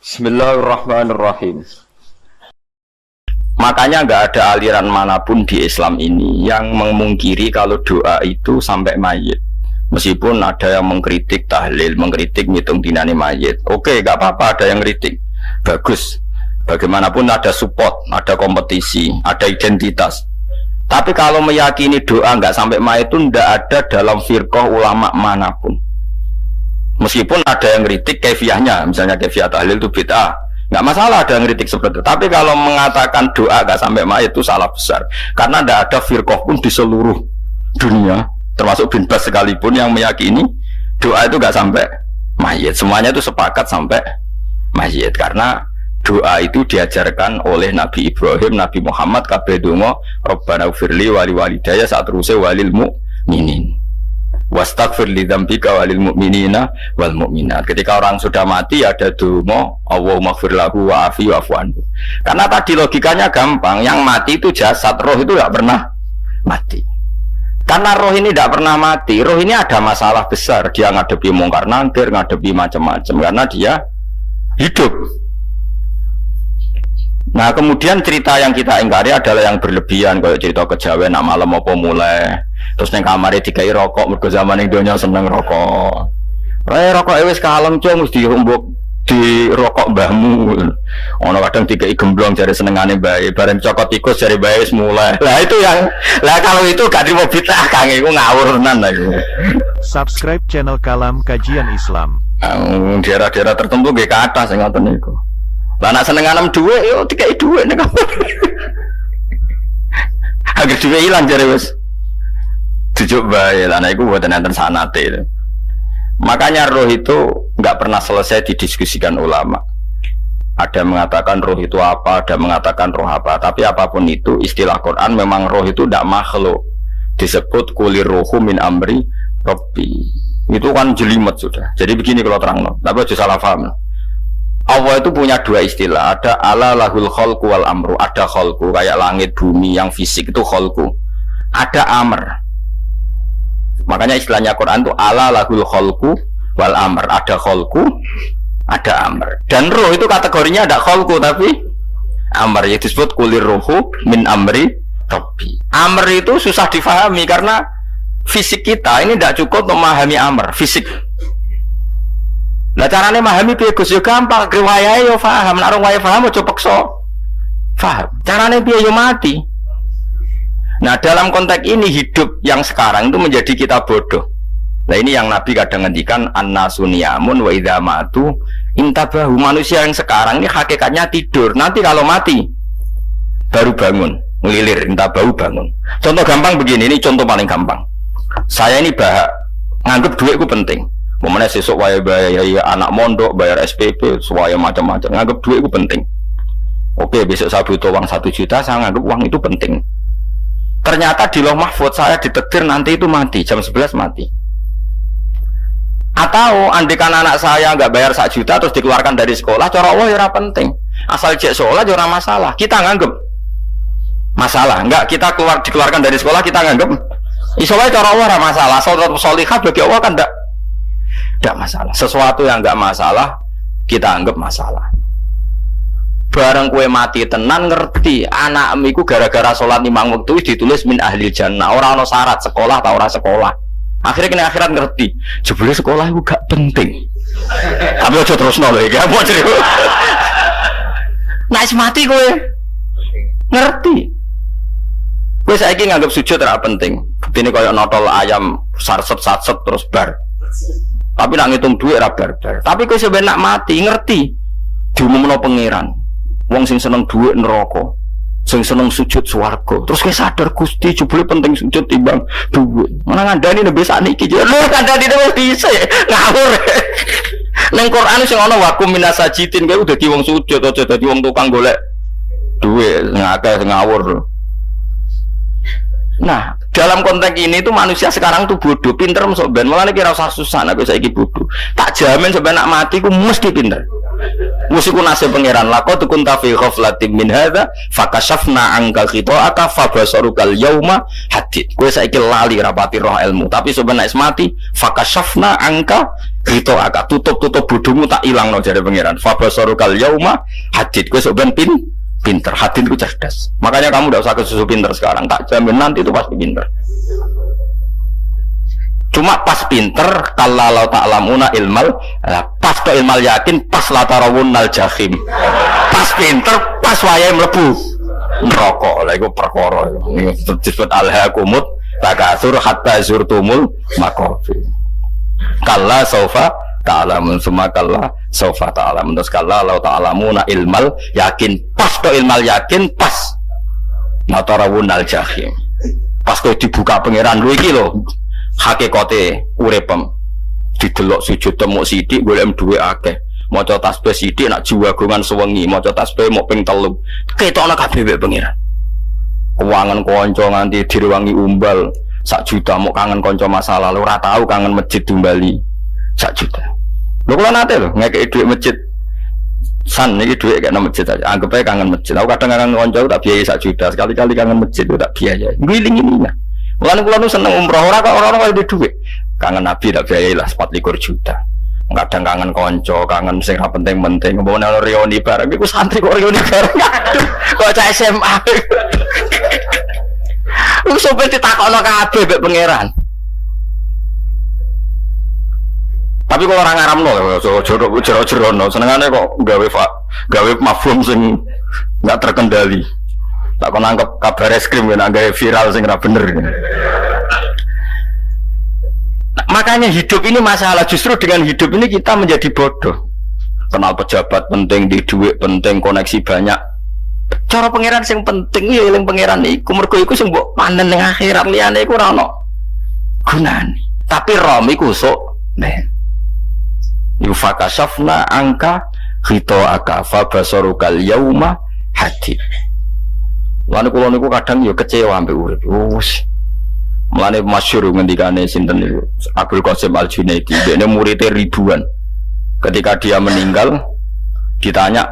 Bismillahirrahmanirrahim. Makanya nggak ada aliran manapun di Islam ini yang memungkiri kalau doa itu sampai mayit. Meskipun ada yang mengkritik tahlil, mengkritik ngitung dinane mayit. Oke, nggak apa-apa ada yang kritik. Bagus. Bagaimanapun ada support, ada kompetisi, ada identitas. Tapi kalau meyakini doa nggak sampai mayit itu nggak ada dalam firqah ulama manapun. Meskipun ada yang kritik kefiahnya, misalnya kefiah tahlil itu bid'ah, nggak masalah ada yang kritik seperti itu. Tapi kalau mengatakan doa nggak sampai mayit itu salah besar, karena tidak ada firqah pun di seluruh dunia, termasuk bin Baz sekalipun yang meyakini doa itu nggak sampai mayit. Semuanya itu sepakat sampai mayit, karena doa itu diajarkan oleh Nabi Ibrahim, Nabi Muhammad, kabeh donga Rabbana ufirli wali walidayya saat terusé walil mu'minin. Wastaghfir li dzambika walil mu'minina wal mu'minat. Ketika orang sudah mati ada donga Allahumma ighfir lahu wa afi wa'fu anhu. Karena tadi logikanya gampang, yang mati itu jasad, roh itu tidak pernah mati. Karena roh ini tidak pernah mati, roh ini ada masalah besar, dia ngadepi mungkar nangkir, ngadepi macam-macam karena dia hidup. Nah kemudian cerita yang kita ingkari adalah yang berlebihan, kayak cerita kejawen nak malam apa mulai terus neng kamar dikai rokok, mergo zaman ning donya seneng rokok. Rokok wis kalem cung mesti dirumbuk di rokok mbahmu. Ono kadang dikai gemblong jare senengane bae, bareng cokot tikus jare bae wis mulai. Lah itu yang kalau itu gak trimo bid'ah Kang, iku ngawur tenan lha iku. Subscribe channel Kalam Kajian Islam. Daerah-daerah tertentu nggih kathah sing ngoten niku. Lah nak seneng anem dhuwit yo dikai dhuwit nek. Agar dhuwit ilang jare wis dijuk bae lah, nah itu buatan enten sanate. Makanya roh itu nggak pernah selesai didiskusikan ulama. Ada mengatakan roh itu apa, ada mengatakan roh apa. Tapi apapun itu istilah Quran memang roh itu tidak makhluk. Disebut kulir rohu min amri Rabbi. Itu kan jelimet sudah. Jadi begini kalau terang, tapi aja salah paham. Allah itu punya dua istilah. Ada ala lahul khalqu wal amru. Ada khalqu kayak langit bumi yang fisik itu khalqu. Ada amr. Makanya istilahnya Quran itu ala lahul khalqu wal amr. Ada khalqu, ada amr. Dan roh itu kategorinya ada khalqu tapi amr, yaitu disebut kulir rohu min amri Rabbi. Amr itu susah difahami karena fisik kita ini tidak cukup memahami amr, fisik. Nah caranya memahami piye Gus yo gampang, riwayah yo paham, nek ora paham aja paksa paham. Caranya piye yo mati. Nah dalam konteks ini hidup yang sekarang itu menjadi kita bodoh. Nah ini yang Nabi kadang ngendikan an-nasu niyamun wa idza matu intabahu. Manusia yang sekarang ini hakikatnya tidur. Nanti kalau mati baru bangun, ngelilir, intabahu bangun. Contoh gampang begini, ini contoh paling gampang. Saya ini nganggep duit itu penting. Momennya sesuk bayar anak mondok, bayar SPP, semuanya macam-macam. Nganggep duit itu penting. Oke, besok saya butuh uang 1 juta, saya nganggep uang itu penting. Ternyata di Lauh Mahfudz saya ditakdir nanti itu mati, jam 11 mati. Atau andikan anak saya nggak bayar 1 juta terus dikeluarkan dari sekolah, cara Allah ya penting. Asal cek sekolah ya masalah. Kita nganggep masalah, enggak kita dikeluarkan dari sekolah kita nganggep isolasi cara Allah masalah. Saudara solihah bagi Allah kan enggak masalah. Sesuatu yang enggak masalah kita anggap masalah. Bareng kue mati tenan ngerti anak amiku gara-gara sholat 5 waktu ditulis min ahli jannah. Orang no syarat sekolah atau orang sekolah. Akhirnya kena akhirat ngerti. Jebule sekolah itu gak penting. Tapi aja terus nol ya. Nah mati kue ngerti. Kue saiki nganggap sujud ora penting. Bukti ini kayak notol ayam sarset terus bar. Tapi nak ngitung duit ora bar. Tapi kue sebenarnya mati ngerti. Diumumno pangeran. Wong sing seneng duit neraka, sing seneng sujud swarga. Terus kowe sadar Gusti jebule penting sujud timbang duit. Mana ngandani nembe sakniki lho kandhani wis dhisik. Ngawur. Ning Quran sing ana wakum minasajidin kowe udah di wong sujud aja dadi wong tukang golek duit ngakeh ngawur. Nah, dalam konteks ini tuh manusia sekarang tuh bodoh, pinter masuk ben. Malah kira usah susah nek saiki bodoh. Tak jamin sampai nak mati ku mesti pinter. Mesti ku nasib pangeran laqad kunta fi ghaflatin min hadza fakashafna anka khita'aka fabasarukal yauma hadid. Kowe saiki lali rapati roh ilmu, tapi sebenarnya mati fakashafna anka Krito aka tutup bodohmu tak ilang no jare pangeran. Fabasarukal yauma hadid. Kowe sok ben pinter. Hadid ku cerdas. Makanya kamu tidak usah kesusu pinter sekarang. Tak jamin nanti itu pasti pinter. Cuma pas pinter kalau ta'lamuna ilmal, pas to ilmal yakin, pas latarawunnal jahim. Pas pinter, pas wayahe mlebu neraka. Lha iku perkara iku disebut alhaqumut takasur hatta zurtumul maqabir. Kalla saufa ta'lamun summa kalla saufa ta'lamun. Terus kalla law ta'lamuna ilmal yakin, pas to ilmal yakin, pas latarawunnal jahim. Pas kowe dibuka pangeran lho iki lho. Hakikate uripem didelok sujud temuk sithik golek duwe akeh maca tasbih sithik nak jiwagongan sewengi maca tasbih mok ping 3 ketokno kabeh mek pangeran keuangan kanca nganti direwangi umbal 1 juta mok kangen kanca masa lalu ora tau kangen masjid dimbali 1 juta lho kula nate lho ngekeki dhuwit masjid san iki dhuwit kena masjid aja anggap ae kangen masjid aku kadang kangen kanca tak biayai 1 juta sekali-kali kangen masjid tak biayai ngiling-ngiling. Mulane kula nu seneng umroh ora kok orang kaya duwe. Kangen Nabi tak biayai lah 24 juta. Kadang kangen kanca, kangen sing ra penting-penting. Mbone ana reuni bareng iku santri kok reuni bareng. Aduh, kok cah SMA. Wis sampe ditakokno kabeh mek pangeran. Tapi kok ora ngaramno jero-jerono, senengane kok gawe mafhum sing enggak terkendali. Tak kau nangkep kabar es krim kan agak viral sing ra bener. Nah, makanya hidup ini masalah, justru dengan hidup ini kita menjadi bodoh. Kenal pejabat penting, di duit penting, koneksi banyak. Cara pangeran sing penting ya eling pangeran iku mergo iku sing mbok panen ning akhirat liyane iku ora ono gunane. Tapi rom iku sok ben. Yufakasafna angka khito akafa basarukal yauma hadid. Mulane kula niku kadang ya kecewa ambek urip. Wes. Mulane masyhur ngendikane sinten niku Abdul Qasim Al-Junaidi, dekne muridé ribuan. Ketika dia meninggal ditanya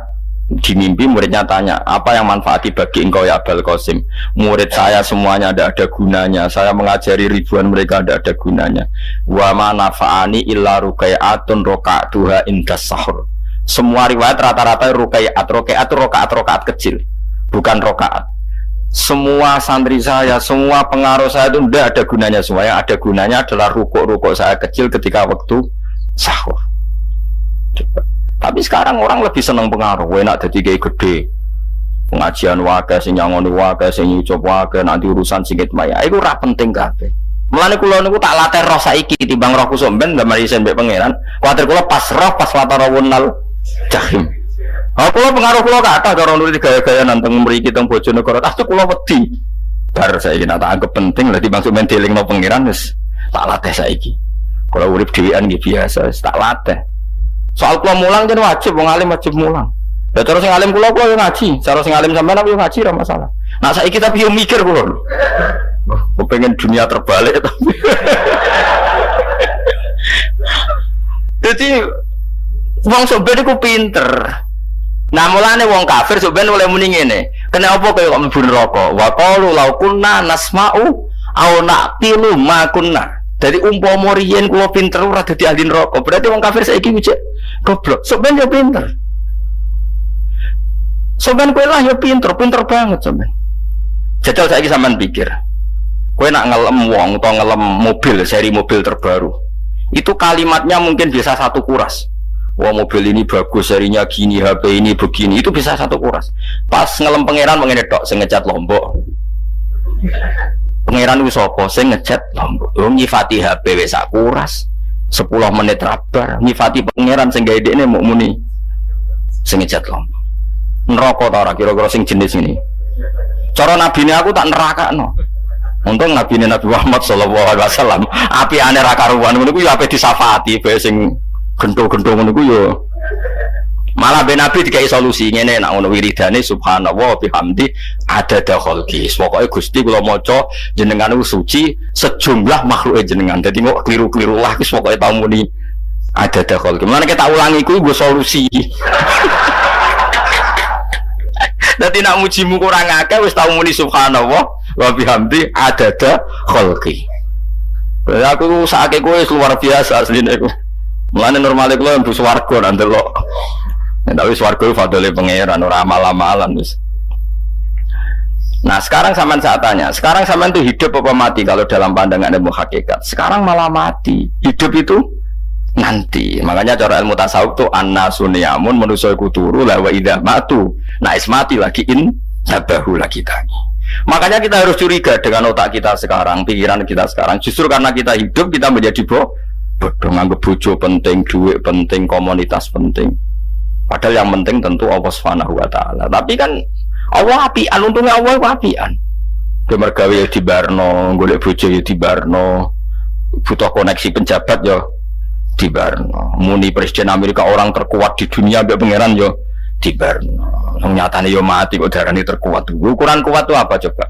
di mimpi muridnya tanya, "Apa yang manfaati bagi engkau ya Abdul Qasim?" Murid saya semuanya tidak ada gunanya. Saya mengajari ribuan mereka tidak ada gunanya. Wa ma nafa'ani illa ruqai'atun raqa'tuha indas sahur. Semua riwayat rata-rata ruqai'at rakaat kecil, bukan rakaat. Semua santri saya, semua pengaruh saya itu tidak ada gunanya semua. Yang ada gunanya adalah rukuk-rukuk saya kecil ketika waktu sahur. Tapi sekarang orang lebih senang pengaruh. Enak jadi kayak gede. Pengajian wae, sing nyangoni wae, sing nyucup wae, nanti urusan singit maya. Iku ora penting kabeh. Mulane kula niku tak latih roh saiki timbang roh kusuk ben gambar isen mbek pangeran. Kuwatir kula pas roh pas latarawunnal jahim. Kula pengaruh kula kathah karo nulis gaya-gaya nanteng mriki teng Bojonegoro. Tas kula wedi. Bar saiki nek tak anggap penting lah timbang men delingno pangeran wis tak latih saiki. Kula urip dhewean nggih biasa wis tak latih. Soal kula mulang jen wajib wong alim wajib mulang. Lah terus sing alim kula yo ngaji, cara sing alim sampean aku yo ngaji ora masalah. Nah saiki tapi yo mikir kula. Kok pengen dunia terbalik tapi. Jadi wong soben iku pinter. Nah mulane wong kafir soben oleh muni ngene. Kena apa kaya kok mlebu neraka? Wa qalu law kunna nasma'u aw naqilu ma kunna. Jadi umpama riyen kula pinter ora dadi ahli neraka. Berarti wong kafir saiki wis goblok. Soben yo pinter. Soben kowe lah yo pinter banget soben. Jajal saiki sampean pikir. Kowe nak ngelem wong utawa ngelem mobil, seri mobil terbaru. Itu kalimatnya mungkin bisa 1 kuras. Wah mobil ini bagus, serinya gini, HP ini begini, itu bisa 1 kuras. Pas ngelem pangeran mengene tok sing ngecat Lombok. Pangeran ku sapa sing ngecat Lombok? Yo nyifati HP wis sak kuras. 10 menit rabar, nyifati pangeran sing gawe dekne mok muni sing ngecat Lombok. Neraka ta ora kira-kira sing jenis ini. Cara nabine aku tak nerakakno. Untung nabine Nabi Muhammad sallallahu alaihi wasallam api ane ra karuan ngono ku ya ape disafati bae sing gento-gento ngono ku yo malah ben Nabi dikai solusi ngene nek ngono wiridane subhanallah bihamdi adada khalqi. Pokoke Gusti kula maca jenengan niku suci sejumlah makhluke jenengan. Dadi kok kliru-kliru lah wis pokoke tau muni adada khalqi. Mulane kita ulangi kuwi nggo solusi. Dadi nek mujimu kurang akeh wis tau muni subhanallah wa bihamdi adada khalqi. Aku sakake kowe luar biasa asline iku. Mulane normale kula mlebu swarga nang delok. Tapi swarga itu fadhole pangeran ora amal-amalan wis. Nah sekarang sampean saat tanya, sekarang sampean itu hidup apa mati kalau dalam pandangan ilmu hakikat? Sekarang malah mati. Hidup itu nanti. Makanya cara ilmu tasawuf itu an-nasuniyamun manusia iku turu la wa idza matu. Nah mati lagi sabahu lagi tadi. Makanya kita harus curiga dengan otak kita sekarang, pikiran kita sekarang. Justru karena kita hidup kita menjadi bodoh, nganggep bojo penting, duit penting, komunitas penting. Padahal yang penting tentu Allah Subhanahu wa taala. Tapi kan Allah apian, untungnya Allah apian. Dia mergawe ya di Barno, golek bojo ya di Barno, butuh koneksi penjabat ya di Barno. Muni presiden Amerika orang terkuat di dunia mbek pangeran ya di Barno. Nyatane ya mati kok darane terkuat. Ukuran kuat itu apa coba?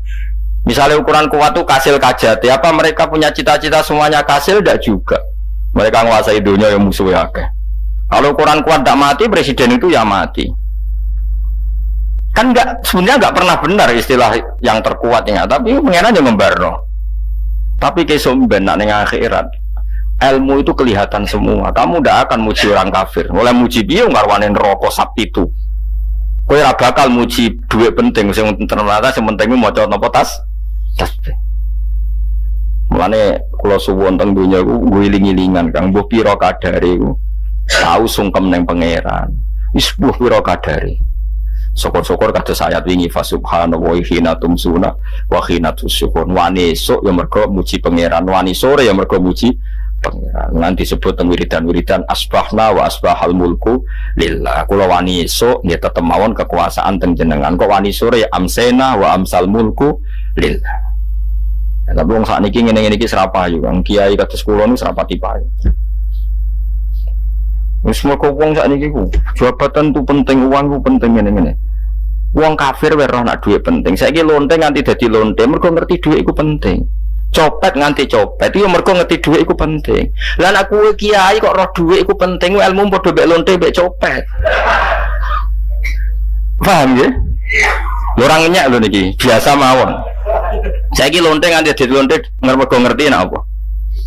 Misalnya ukuran kuat itu kasil kajati, apa mereka punya cita-cita semuanya kasil? Tidak juga. Mereka menguasai dunia yang musuhnya akeh. Kalau ukuran kuat tidak mati, presiden itu ya mati. Kan sebenarnya nggak pernah benar istilah yang terkuat ya, tapi pengenan yang membarno. Tapi kesumben nak ning akhirat, ilmu itu kelihatan semua. Kamu tidak akan muji orang kafir. Mulai muji biung ngarwanin rokok sapi itu. Kowe ora bakal muji duit penting, sing ternyata sing penting maca napa tasbih. Mulane kula suwun teng donya iku ngiling-ilingan Kang mbuh pira kadare iku. Tahu sungkem ning pangeran. Wis mbuh pira kadare. Syukur-syukur kados ayat wingi fa subhanallahi hina tumsuna wa hina tusyukun. Wani esuk ya mergo muji pangeran, wani sore ya mergo muji pangeran. Nanti disebut teng wiridan-wiridan asbahna wa asbahal mulku lillah. Kula wani esuk nggih tetep mawon kekuasaan teng jenengan. Kok wani sore amsena wa amsal mulku lillah. Tapi wong sakniki ngene-ngene iki serapayu, Kang Kiai kados kula niku serapati payu. Wis moko wong sakniki ku jabatan tu penting, uang ku penting ngene-ngene. Wong kafir wae roh nak duit penting. Saiki lonte nganti dadi lonte mergo ngerti duit iku penting. Copet nganti copet iki mergo ngerti duit iku penting. Lah nek kowe kiai kok roh duit iku penting, ilmu padha mek lonte mek copet. Paham nggih? Orang nyak lho niki, biasa mawon. Saiki lonte nganti dadi lonte mergo ngerti nek apa?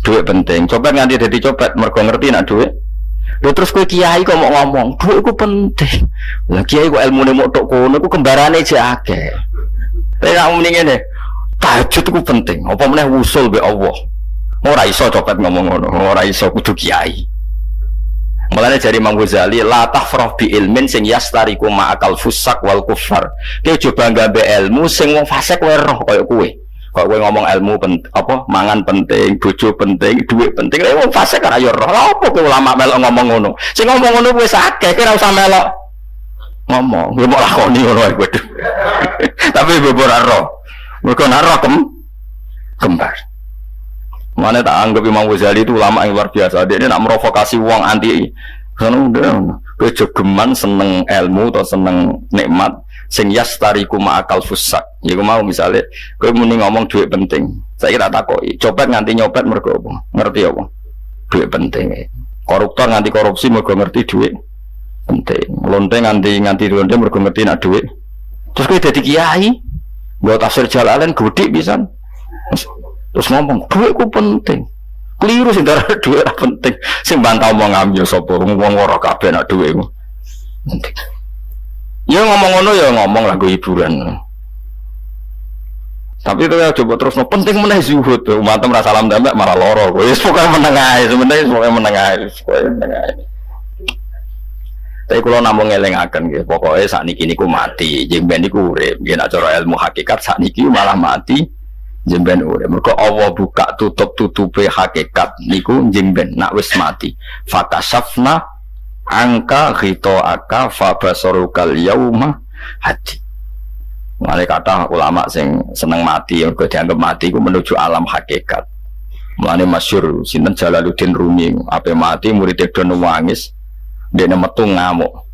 Duit penting. Copet nganti dadi copet mergo ngerti nek duit. Lho terus kowe kiai kok mau ngomong, duit iku penting. Lah kiai kok ilmune mok tok kono iku kembarane jek akeh. Nek muni ngene, tahajud iku penting. Apa meneh wusul be Allah. Ora iso copet ngomong ngono, ora iso kudu kiai. Mulane jari Imam Ghazali, la tafrah bi ilmin sing yastariku ma'akal fusak wal kufar. Kowe coba nggambe ilmu sing wong fasik wae roh kaya kowe. Kok kowe ngomong ilmu apa mangan penting, bojo penting, duit penting. Wong fasik kan ayo roh. Lha opo kowe ulama melok ngomong ngono? Sing ngomong ngono wis akeh, kowe ora usah melok ngomong. Kowe mok lakoni ngono ae kowe. Tapi bebora roh. Mergo nek roh kembar. Mana tak anggap Imam Ghazali itu ulama yang luar biasa. Dia ini nak merovokasi wong anti. Sono udah kejogeman seneng ilmu atau seneng nikmat sing yastariku ma'akal fusak. Ya aku mau misalnya kowe muni ngomong duit penting. Saya kira takoki, copet nganti nyopet mergo apa? Ngerti apa? Duit penting. Koruptor nganti korupsi mergo ngerti duit penting. Lonte nganti lonte mergo ngerti nak duit. Terus kowe dadi kiai, nggo tafsir Jalalain godik pisan. Terus ngomong duitku penting. Keliru sing darah duit ora penting. Sing bantah omong ambil sapa wong ora kabeh nak duitku. Penting. Ya ngomong ngono ya ngomong lagu hiburan. Tapi itu ya coba terus penting meneh zuhud. Umat merasa salam dampak malah loro. Wis pokoke meneng ae, sebenarnya pokoke meneng ae, pokoke meneng ae. Tapi kula namung ngelingaken nggih, pokoke sakniki niku mati, jemben niku urip. Nggih nek cara ilmu hakikat sakniki malah mati, jemben urip. Mergo Allah buka tutup-tutupe hakikat niku jemben nak wis mati. Fakasafna angka ghitoaka fabasarukal yauma hadi. Mulai kata ulama sing seneng mati yang dianggap mati itu menuju alam hakikat. Mulai masyhur sinten Jalaluddin Rumi ape mati murid do nangis dene metu ngamuk.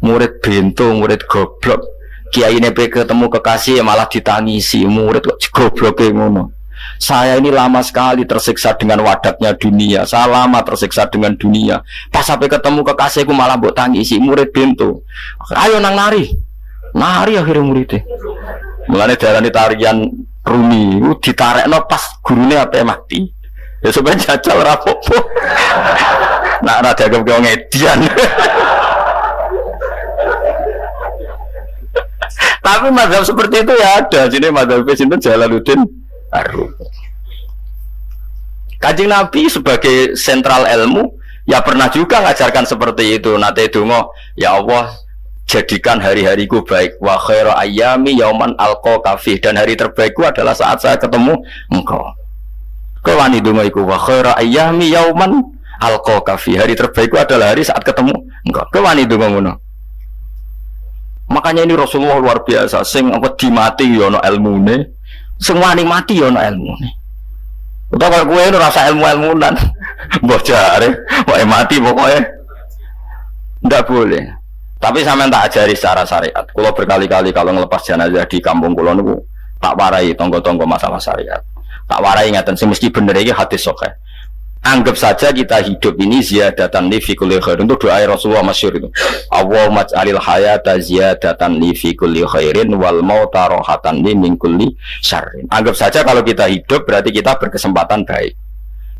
Murid bento, murid goblok. Kiai ini ketemu kekasih malah ditangisi, murid kok gobloke ngono. Saya ini lama sekali tersiksa dengan wadatnya dunia. Saya lama tersiksa dengan dunia. Pas sampai ketemu kekasihku malah mbok tangisi, murid bento. Ayo nang nari akhirnya muridnya. Mulane darani tarian Rumi itu ditarekno pas gurune ape mati. Ya sebenarnya jajal rapopo. Nak ora dianggap kaya ngedian. Tapi mazhab seperti itu ya ada. Jadi mazhab sinten Jalaluddin Ar-Rumi. Kanjeng Nabi sebagai sentral ilmu ya pernah juga ngajarkan seperti itu. Nate donga, ya Allah jadikan hari-hariku baik, wa khairu ayyami yauman alqa fi, dan hari terbaikku adalah saat saya ketemu engkau. Kowe wani donga iku, wa khairu ayyami yauman alqa fi, hari terbaikku adalah hari saat ketemu engkau. Kowe wani donga ngono. Makanya ini Rasulullah luar biasa, sing apa dimati ya ana ilmune, sing wani mati ya ana ilmune. Utawa kalau gue itu rasa ilmu-ilmunan mbah jare wae mati pokoknya ndak boleh. Tapi sampean tak ajari secara syariat. Kalau berkali-kali kalau ngelepas jenazah di kampung kula niku tak warai tonggo-tonggo masalah syariat. Tak warai ngaten sing mesti bener iki hadis sahih. Anggap saja kita hidup ini ziyadatan li fi kulli khair. Untuk doa Rasulullah masyhur itu. Allahumma ij'alil hayata ziyadatan li fi kulli khairin wal mauta rahatan li min kulli syarrin. Anggap saja kalau kita hidup berarti kita berkesempatan baik.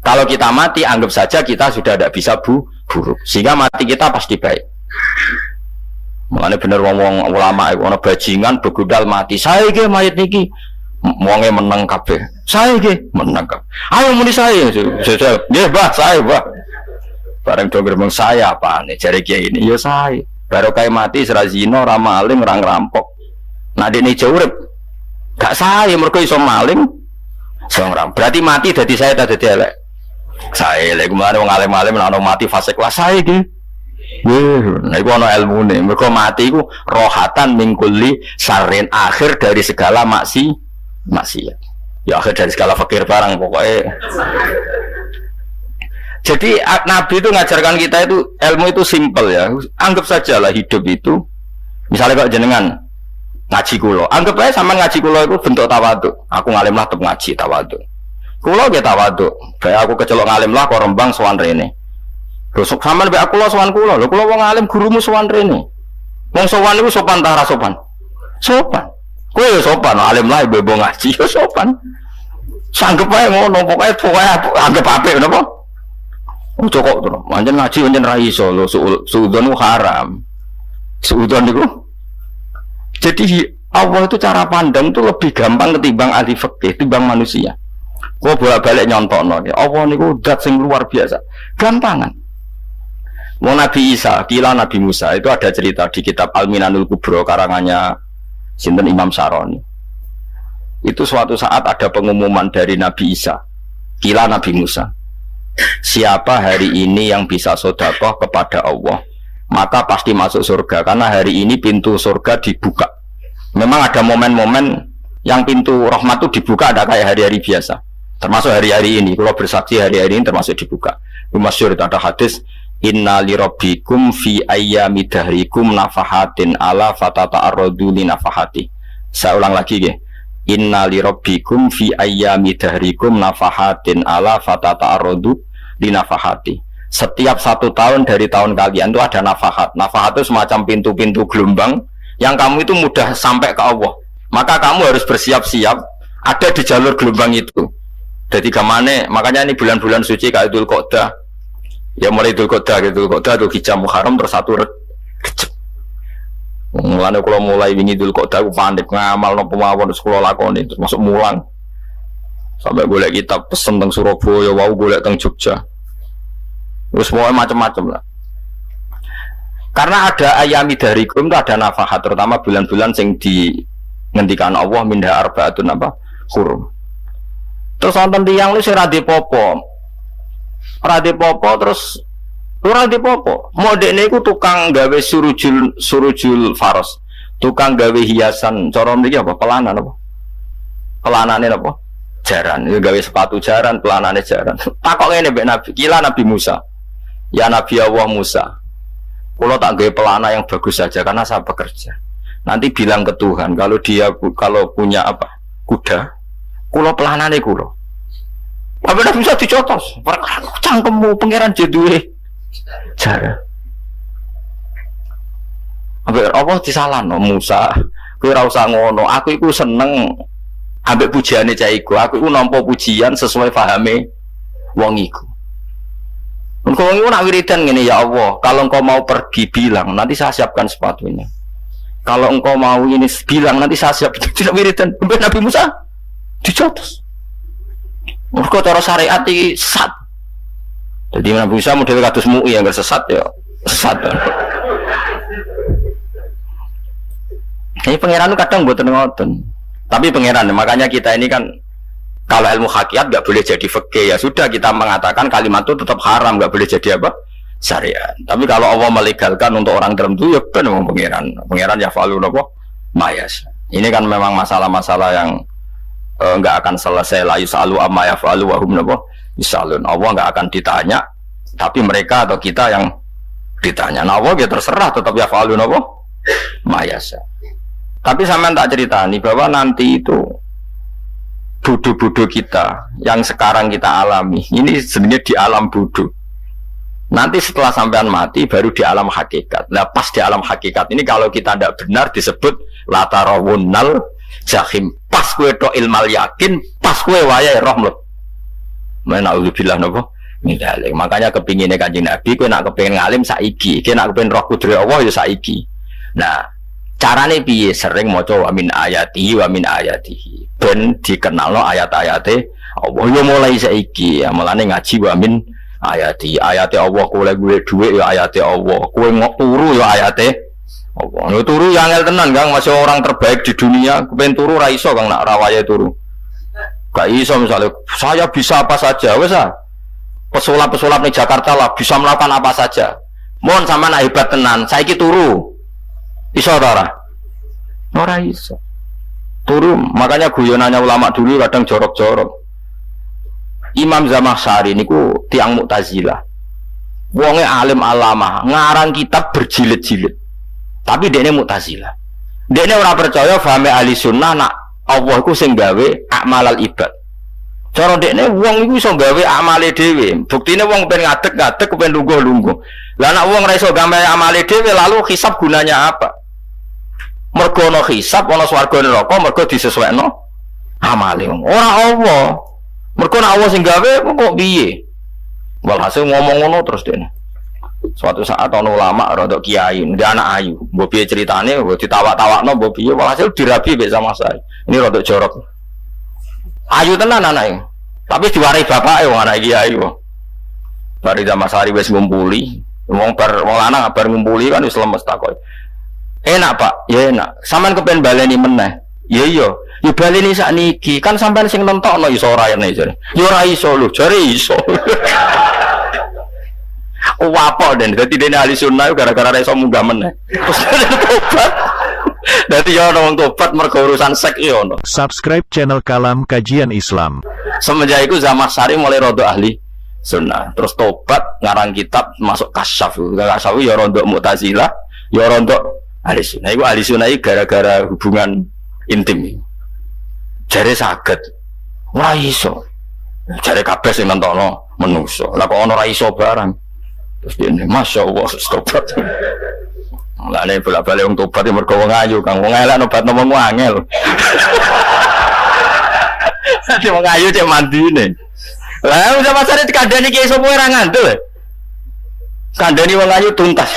Kalau kita mati anggap saja kita sudah tidak bisa buruk. Sehingga mati kita pasti baik. Mulane bener wong ulama iku ana bajingan begudal mati. Saya iki mayit niki wonge meneng kabeh. Saya iki meneng kabeh. Ayo muni saya. Nggih, Mbah, saya, Mbah. Bareng do ngomong saya apane jare kiai ini ya saya. Baru kae mati ora zina, ora maling, ora ngerampok. Nah dene urip gak saya mergo iso maling. Songram. Berarti mati dadi saya ta dadi elek. Saya lek kemana wong alim-alim ana mati fase kelas saya iki. Nah iku ana ilmune. Mergo mati iku rohatan mingkuli sarin, akhir dari segala maksiat. Ya akhir dari segala fakir barang pokoknya. Jadi Nabi itu ngajarkan kita itu ilmu itu simpel ya. Anggap saja lah hidup itu. Misalnya kalau jenengan ngaji kulo, anggap aja sama ngaji kulo itu bentuk tawaduk. Aku ngalim lah tetap ngaji tawaduk. Kulo ge tawaduk. Kayak aku kecelok ngalim lah kok rembang sowan rene. Rusuk sampean mbek aku lo sowan kulo. Lho kulo wong alim gurumu sowan rene. Wong sowan niku sopan ta ora sopan? Sopan. Kowe yo sopan, alim lah ibu ngaji yo sopan. Sanggep ae ngono, pokoke anggap apik napa? Cocok to. Pancen ngaji pancen ra iso lho, suudzon haram. Suudzon niku. Jadi Allah itu cara pandang itu lebih gampang ketimbang ahli fikih, ketimbang manusia. Kok bolak-balik nyontokno ya. Allah niku zat sing luar biasa. Gampangan. Mau Nabi Isa, kila Nabi Musa itu ada cerita di kitab Al-Minanul Kubro karangannya sinten Imam Saroni. Itu suatu saat ada pengumuman dari Nabi Isa, kila Nabi Musa. Siapa hari ini yang bisa sedekah kepada Allah, maka pasti masuk surga. Karena hari ini pintu surga dibuka. Memang ada momen-momen yang pintu rahmat itu dibuka, ada kayak hari-hari biasa. Termasuk hari-hari ini. Kalau bersaksi hari-hari ini termasuk dibuka. Masyhur itu ada hadis. Inna li rabbikum fi ayyami dahrikum nafahatin ala fatata'arradu li nafahati. Saya ulang lagi ya. Inna li rabbikum fi ayyami dahrikum nafahatin ala fatata'arradu li nafahati. Setiap 1 tahun dari tahun kalian itu ada nafahat. Nafahat itu semacam pintu-pintu gelombang yang kamu itu mudah sampai ke Allah. Maka kamu harus bersiap-siap ada di jalur gelombang itu. Jadi kemana? Makanya ini bulan-bulan suci kayak Dzul Qa'dah. Ya mulai Dzul Qa'dah gitu, Dzul Hijjah Muharram terus 1 Rejab. Mulane kalau mulai wingi Dzul Qa'dah aku panik ngamal napa mawon terus kula lakoni terus masuk mulang. Sampai golek kitab pesen teng Surabaya, wau golek teng Jogja. Terus mau macam-macam lah. Karena ada ayami darikum itu ada nafahat, terutama bulan-bulan sing di ngendikan Allah minha arbaatun apa? Hurum. Terus wonten tiyang lu sing ra dipopo. Terus ora dipopo. Modene iku tukang gawe surujul faros. Tukang gawe hiasan, cara mriki apa? Pelana apa? Pelanane apa? Jaran. Iku gawe sepatu jaran, pelanane jaran. Takok ngene mbek Nabi, kila Nabi Musa. Ya Nabi Allah Musa. Kula tak gawe pelana yang bagus saja karena saya bekerja. Nanti bilang ke Tuhan kalau punya apa? Kuda. Kula pelanane kula. Apa Nabi bisa dicotos? Cangkemmu pangeran jeduwe jaran. Apa disalahno Musa? Kowe ora usah ngono. Aku iku seneng ambek pujiane cah iku. Aku iku nampa pujian sesuai pahame wong iku. Engkau nak wiridan gini, ya Allah, kalau engkau mau pergi bilang, nanti saya siapkan sepatunya. Kalau engkau mau ini bilang, nanti saya siap. Tidak wiridan. Nabi Musa dicotos. Engkau cara syariat ini sesat. Jadi Nabi Musa model kados MUI yang sesat ya sesat. Ini pangeran itu kadang buat ngoten. Tapi pangeran, makanya kita ini kan kalau ilmu hakikat nggak boleh jadi fikih, ya sudah kita mengatakan kalimat itu tetap haram, nggak boleh jadi apa syariat. Tapi kalau Allah melegalkan untuk orang tertentu, ya kan memang pangeran ya falu nopo mayas. Ini kan memang masalah-masalah yang nggak akan selesai. La yusalu amma yafalu wa hum nopo yusalun. Allah nggak akan ditanya, tapi mereka atau kita yang ditanya. Nah Allah ya terserah, tetap ya falu nopo mayas. Tapi sampean tak ceritani bahwa nanti itu bodoh-bodoh kita yang sekarang kita alami ini sebenarnya di alam bodoh. Nanti setelah sampean mati baru di alam hakikat. Nah pas di alam hakikat ini kalau kita tidak benar disebut latarawunnal jahim. Pas kue to ilmal yakin, pas kue wayai roh. Menauzubillah nopo midalik. Makanya kepinginnya Kanjeng Nabi, kue nak kepingin ngalim saiki, kue nak kepingin roh kudri Allah ya saiki. Nah carane piye? Sering maca wa min ayatihi wa min ayatihi ben dikenalno ayat-ayate Allah yo mulai saiki ya, mulane ngaji wa min ayati Allah, kowe golek dhuwit ya ayate Allah, kowe turu ya ayate Allah. Yo turu ya angel tenan Kang, masih orang terbaik di dunia kepen turu ra iso Kang, nak rawaye turu gak iso. Misalnya saya bisa apa saja wis ah, pesulap-pesulap di Jakarta lah bisa melakukan apa saja, mohon sama nak hebat tenan saiki turu iso ora? Ora iso. Turu, makanya guyonannya ulama dulu kadang jorok-jorok. Imam Zamakhsyari niku tiang Mu'tazilah. Wonge alim alama, ngarang kitab berjilid-jilid. Tapi dekne Mu'tazilah. Dekne ora percaya fahame ahli sunnah nak Allah iku sing gawe amalal ibad. Cara dekne wong iku iso gawe amale dhewe. Buktine wong pengen ngadeg-ngadeg, pengen lungguh-lungguh. Lah nek wong ora iso gawe amale dhewe lalu hisab gunanya apa? Mergo ana hisab, ana swarga neraka, mergo disesuaikno amale. Ora Allah. Mergo nek Allah sing gawe kok piye? Walhasil ngomong ngono terus dene. Suatu saat ana ulama rada kiai, ndek anak ayu. Mbok piye critane, mbok ditawak-tawakno, mbok piye walhasil dirabi mek sama saya. Ini rada jorok. Ayu tenan anake. Tapi diwarai bapake wong anak kiai kok. Bari Zamakhsyari wis ngumpuli, wong lanang bar ngumpuli kan wis lemes takoki. Enak Pak, ya enak. Sampean kepen baleni meneh. Ya iya, ya baleni sakniki. Kan sampean sing nentokno iso ora ene jare. Ya ora iso lho, jare iso. Wapo den, dadi dene ahli sunnah gara-gara ora iso munggah meneh. Terus tobat. Dadi ya ono wong tobat mergo urusan sek ya ono. Subscribe channel Kalam Kajian Islam. Semenjak itu Zamakhsyari mulai rodo ahli sunnah. Terus tobat ngarang kitab masuk kasyaf. Kasyaf ya rondo Mu'tazilah, ya rondo ahli sunnah. Itu ahli sunnah gara-gara hubungan intim. Jare saged. Ora iso. Jare kabeh sing nentokno menungso. Lah kok ono ora iso barang. Terus dene masyaallah tobat. Lah nek bolak-balik wong tobat mergo wong ayu, Kang. Wong elek nobatno wong angel. Dadi wong ayu cek mandine. Lah udah pasane dikandani ki sapa ora ngandel. Kandani wong ayu tuntas.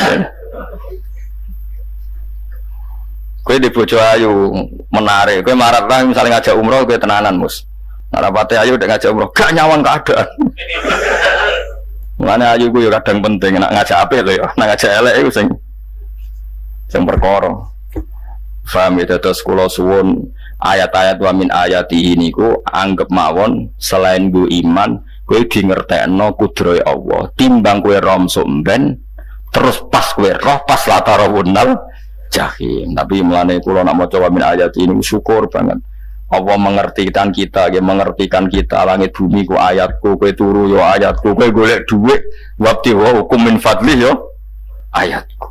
Kowe di bojo ayu menarik, kowe marat lah misalnya ngajak umroh kowe tenanan mus. Narapate ayu udah ngajak umroh, gak nyawang keadaan. Mulane ayu ku yo kadang penting nek ngajak apik lho ya, nek ngajak elek iku sing perkara. Faham itu terus kula suwun ayat-ayat wa min ayati niku anggap mawon selain bu iman kowe di ngertekno kudrohe Allah. Timbang kowe rom somben terus pas kowe roh pas latarawunnal jahim. Tapi mulane kula nak maca wa min ayati ini syukur banget. Allah mengertikan kita, dia mengertikan kita langit bumi ku ayatku, kowe turu yo ayatku, kowe golek dhuwit wabti wa hukum min fadli yo ayatku.